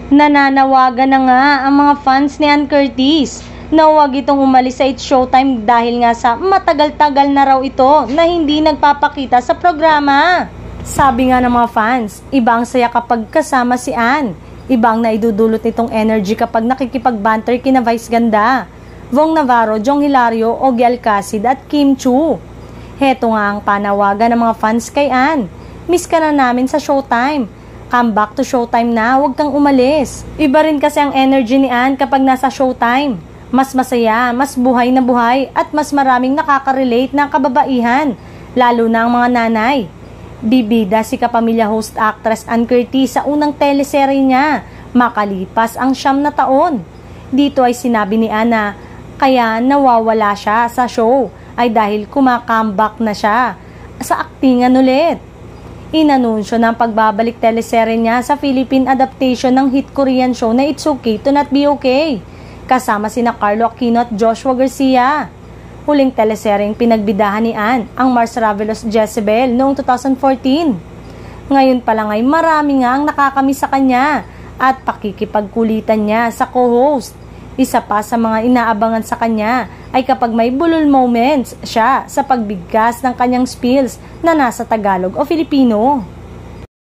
Nananawagan na nga ang mga fans ni Ann Curtis na huwag itong umalis sa It's Showtime dahil nga sa matagal-tagal na raw ito na hindi nagpapakita sa programa. Sabi nga ng mga fans, iba ang saya kapag kasama si Ann. Iba ang naidudulot nitong energy kapag nakikipag-banter kina Vice Ganda, Vong Navarro, Jong Hilario, Ogie Alcacid at Kim Chu. Heto nga ang panawagan ng mga fans kay Ann. Miss ka na namin sa Showtime. Come back to Showtime na, huwag kang umalis. Iba rin kasi ang energy ni Ann kapag nasa Showtime. Mas masaya, mas buhay na buhay, at mas maraming nakaka-relate na kababaihan, lalo na ang mga nanay. Bibida si kapamilya host actress Ann Curtis sa unang teleserye niya, makalipas ang 9 na taon. Dito ay sinabi ni Ann na kaya nawawala siya sa show ay dahil kumakambak na siya sa aktingan ulit. Inanunsyo ng pagbabalik teleserye niya sa Philippine adaptation ng hit Korean show na It's Okay to Not Be Okay, kasama sina Carlo Aquino at Joshua Garcia. Huling teleseryeng pinagbidahan ni Ann ang Mars Ravelos Jezebel noong 2014. Ngayon pa lang ay marami nga ang nakakamiss sa kanya at pakikipagkulitan niya sa co-host. Isa pa sa mga inaabangan sa kanya ay kapag may bulol moments siya sa pagbigkas ng kanyang spills na nasa Tagalog o Filipino.